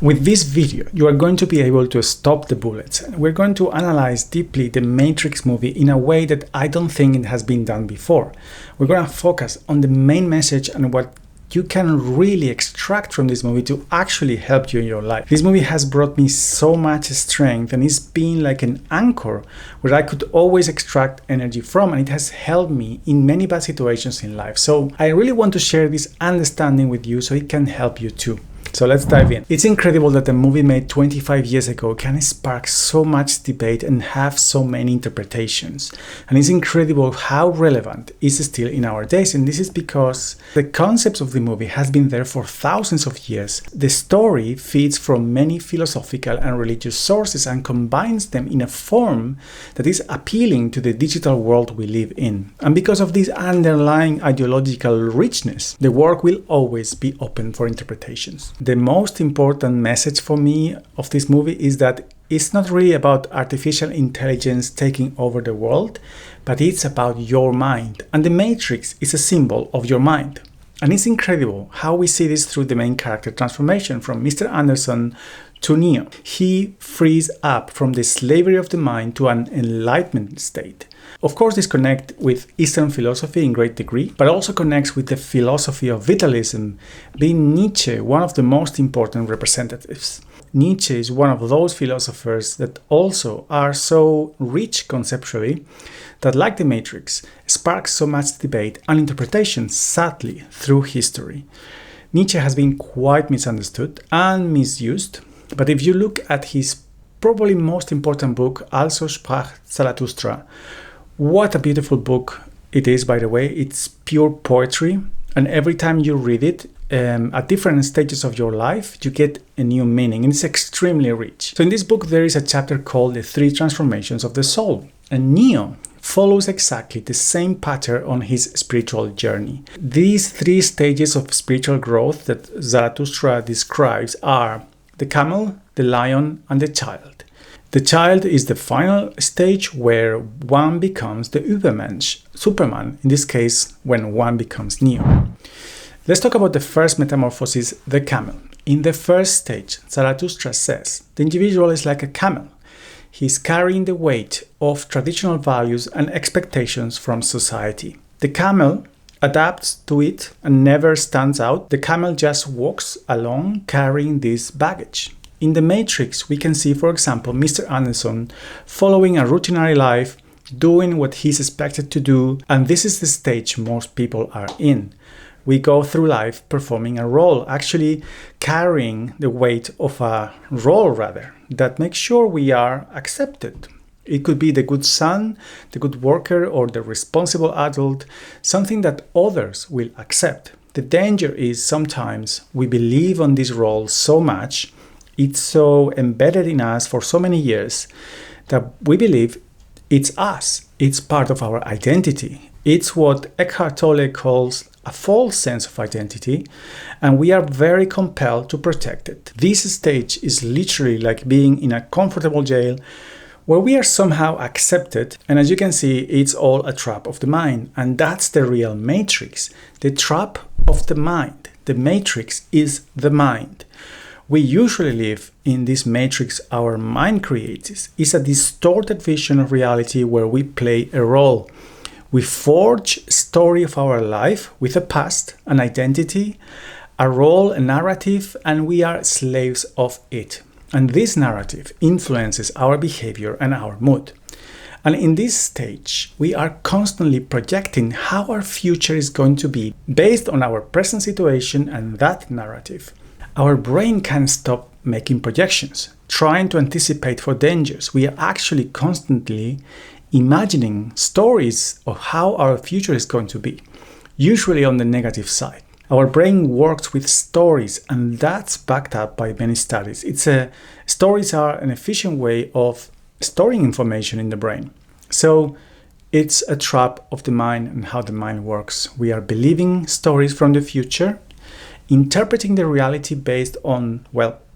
With this video, you are going to be able to stop the bullets. We're going to analyze deeply the Matrix movie in a way that I don't think it has been done before. We're going to focus on the main message and what you can really extract from this movie to actually help you in your life. This movie has brought me so much strength, and it's been like an anchor where I could always extract energy from, and it has helped me in many bad situations in life. So I really want to share this understanding with you so it can help you too. So let's dive in. It's incredible that a movie made 25 years ago can spark so much debate and have so many interpretations. And it's incredible how relevant it is still in our days. And this is because the concepts of the movie has been there for thousands of years. The story feeds from many philosophical and religious sources and combines them in a form that is appealing to the digital world we live in. And because of this underlying ideological richness, the work will always be open for interpretations. The most important message for me of this movie is that it's not really about artificial intelligence taking over the world, but it's about your mind. And the Matrix is a symbol of your mind. And it's incredible how we see this through the main character transformation from Mr. Anderson to Neo. He frees up from the slavery of the mind to an enlightenment state. Of course, this connects with Eastern philosophy in great degree, but also connects with the philosophy of vitalism, being Nietzsche one of the most important representatives. Nietzsche is one of those philosophers that also are so rich conceptually that, like the Matrix, sparks so much debate and interpretation, sadly, through history. Nietzsche has been quite misunderstood and misused, but if you look at his probably most important book, Also sprach Zarathustra, what a beautiful book it is, by the way. It's pure poetry, and every time you read it, at different stages of your life, you get a new meaning, and it's extremely rich. So in this book, there is a chapter called The Three Transformations of the Soul, and Neo follows exactly the same pattern on his spiritual journey. These three stages of spiritual growth that Zarathustra describes are the camel, the lion, and the child. The child is the final stage where one becomes the Übermensch, Superman, in this case, when one becomes Neo. Let's talk about the first metamorphosis, the camel. In the first stage, Zarathustra says, the individual is like a camel. He's carrying the weight of traditional values and expectations from society. The camel adapts to it and never stands out. The camel just walks along carrying this baggage. In the Matrix, we can see, for example, Mr. Anderson following a routinary life, doing what he's expected to do, and this is the stage most people are in. We go through life performing a role, actually carrying the weight of a role, that makes sure we are accepted. It could be the good son, the good worker, or the responsible adult, something that others will accept. The danger is sometimes we believe on this role so much, it's so embedded in us for so many years that we believe it's us. It's part of our identity. It's what Eckhart Tolle calls a false sense of identity, and we are very compelled to protect it. This stage is literally like being in a comfortable jail where we are somehow accepted, and as you can see, it's all a trap of the mind, and that's the real Matrix, the trap of the mind. The Matrix is the mind. We usually live in this matrix our mind creates. It's a distorted vision of reality where we play a role. We forge a story of our life with a past, an identity, a role, a narrative, and we are slaves of it. And this narrative influences our behavior and our mood. And in this stage, we are constantly projecting how our future is going to be based on our present situation and that narrative. Our brain can't stop making projections, trying to anticipate for dangers. We are actually constantly imagining stories of how our future is going to be, usually on the negative side. Our brain works with stories, and that's backed up by many studies. Stories are an efficient way of storing information in the brain. So it's a trap of the mind and how the mind works. We are believing stories from the future, interpreting the reality based on,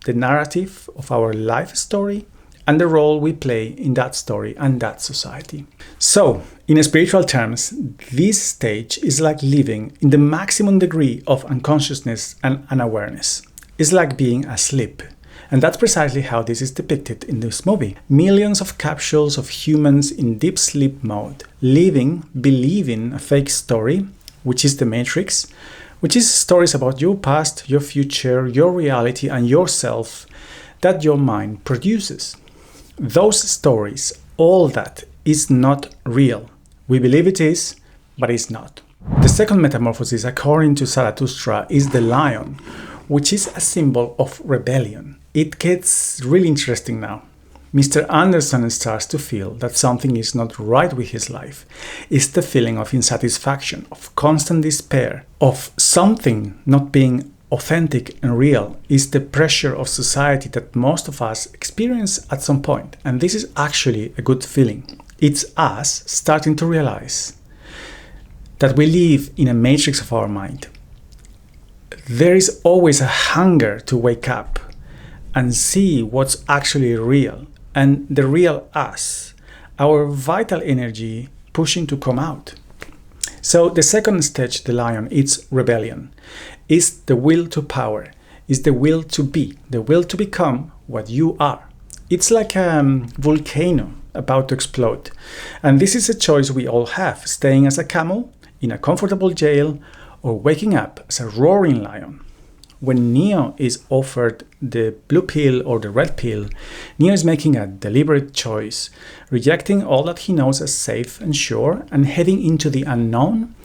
the narrative of our life story and the role we play in that story and that society. So, in spiritual terms, this stage is like living in the maximum degree of unconsciousness and unawareness. It's like being asleep. And that's precisely how this is depicted in this movie. Millions of capsules of humans in deep sleep mode, believing a fake story, which is the Matrix, which is stories about your past, your future, your reality, and yourself that your mind produces. Those stories, all that is not real. We believe it is, but it's not. The second metamorphosis, according to Zarathustra, is the lion, which is a symbol of rebellion. It gets really interesting now. Mr. Anderson starts to feel that something is not right with his life. It's the feeling of insatisfaction, of constant despair, of something not being authentic and real. Is the pressure of society that most of us experience at some point. And this is actually a good feeling. It's us starting to realize that we live in a matrix of our mind. There is always a hunger to wake up and see what's actually real. And the real us, our vital energy pushing to come out. So the second stage, the lion, it's rebellion. It's the will to power. It's the will to be, the will to become what you are. It's like a volcano about to explode. And this is a choice we all have, staying as a camel in a comfortable jail or waking up as a roaring lion. When Neo is offered the blue pill or the red pill, Neo is making a deliberate choice, rejecting all that he knows as safe and sure and heading into the unknown.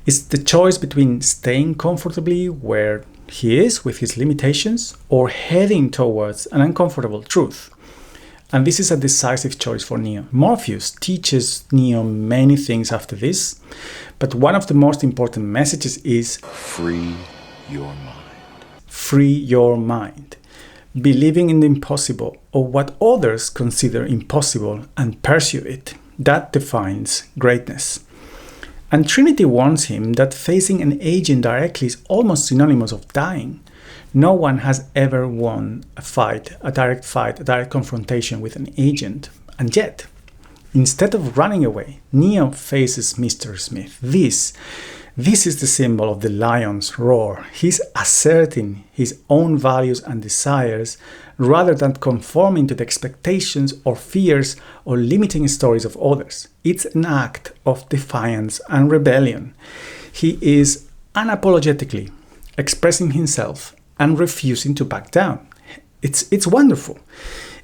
It's the choice between staying comfortably where he is with his limitations or heading towards an uncomfortable truth. And this is a decisive choice for Neo. Morpheus teaches Neo many things after this, but one of the most important messages is free your mind. Free your mind. Believing in the impossible or what others consider impossible and pursue it. That defines greatness. And Trinity warns him that facing an agent directly is almost synonymous of dying. No one has ever won a direct confrontation with an agent. And yet, instead of running away, Neo faces Mr. Smith. This is the symbol of the lion's roar. He's asserting his own values and desires rather than conforming to the expectations or fears or limiting stories of others. It's an act of defiance and rebellion. He is unapologetically expressing himself and refusing to back down. It's wonderful.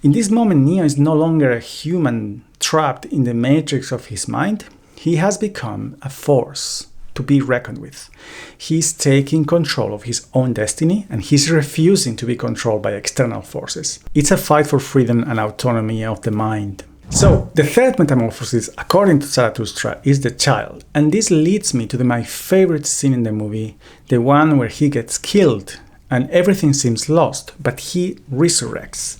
In this moment, Neo is no longer a human trapped in the matrix of his mind. He has become a force to be reckoned with. He's taking control of his own destiny and he's refusing to be controlled by external forces. It's a fight for freedom and autonomy of the mind. So, the third metamorphosis, according to Zarathustra, is the child. And this leads me to my favorite scene in the movie, the one where he gets killed and everything seems lost, but he resurrects.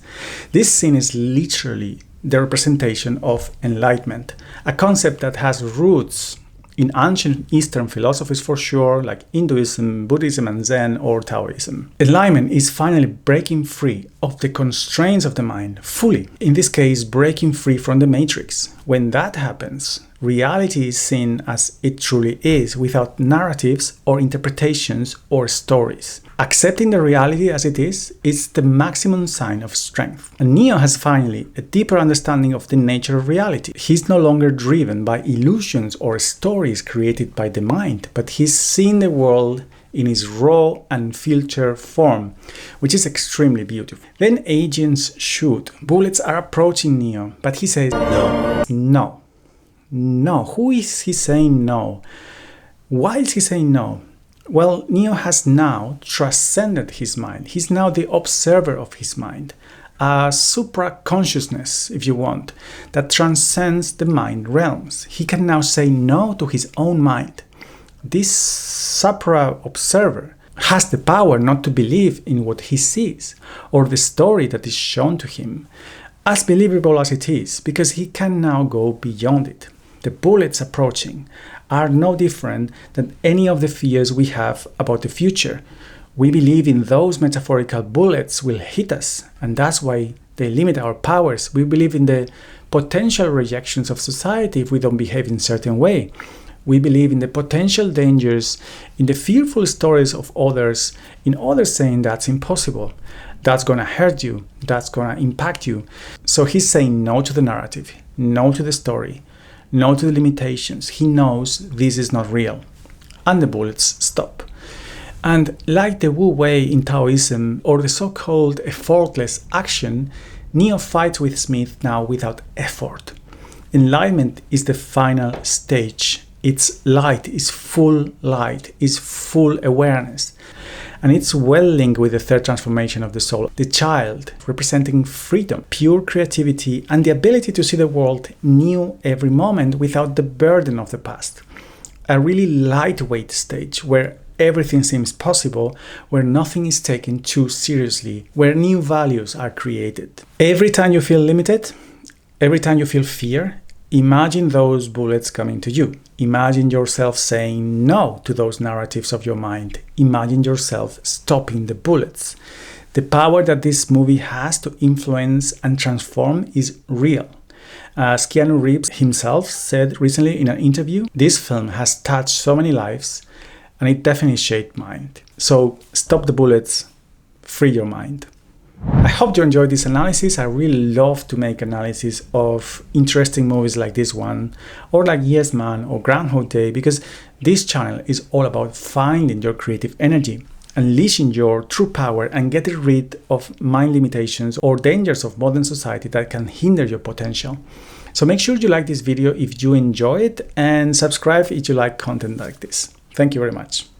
This scene is literally the representation of enlightenment, a concept that has roots in ancient Eastern philosophies for sure, like Hinduism, Buddhism, and Zen or Taoism. Enlightenment is finally breaking free of the constraints of the mind fully. In this case, breaking free from the matrix. When that happens, reality is seen as it truly is, without narratives or interpretations or stories. Accepting the reality as it is the maximum sign of strength. And Neo has finally a deeper understanding of the nature of reality. He's no longer driven by illusions or stories created by the mind, but he's seeing the world in its raw and filtered form, which is extremely beautiful. Then agents shoot. Bullets are approaching Neo, but he says no. No. Who is he saying no? Why is he saying no? Well, Neo has now transcended his mind. He's now the observer of his mind. A supra-consciousness, if you want, that transcends the mind realms. He can now say no to his own mind. This supra-observer has the power not to believe in what he sees or the story that is shown to him, as believable as it is, because he can now go beyond it. The bullets approaching are no different than any of the fears we have about the future. We believe in those metaphorical bullets will hit us, and that's why they limit our powers. We believe in the potential rejections of society if we don't behave in a certain way. We believe in the potential dangers, in the fearful stories of others, in others saying that's impossible, that's gonna hurt you, that's gonna impact you. So he's saying no to the narrative, no to the story, no to the limitations. He knows this is not real. And the bullets stop. And like the Wu Wei in Taoism or the so-called effortless action, Neo fights with Smith now without effort. Enlightenment is the final stage. It's light, is full light, is full awareness. And it's well linked with the third transformation of the soul, the child, representing freedom, pure creativity, and the ability to see the world new every moment without the burden of the past. A really lightweight stage where everything seems possible, where nothing is taken too seriously, where new values are created. Every time you feel limited, every time you feel fear, imagine those bullets coming to you. Imagine yourself saying no to those narratives of your mind. Imagine yourself stopping the bullets. The power that this movie has to influence and transform is real. As Keanu Reeves himself said recently in an interview, this film has touched so many lives, and it definitely shaped mine. So stop the bullets, free your mind. I hope you enjoyed this analysis. I really love to make analysis of interesting movies like this one, or like Yes Man or Groundhog Day, because this channel is all about finding your creative energy, unleashing your true power, and getting rid of mind limitations or dangers of modern society that can hinder your potential. So make sure you like this video if you enjoy it, and subscribe if you like content like this. Thank you very much.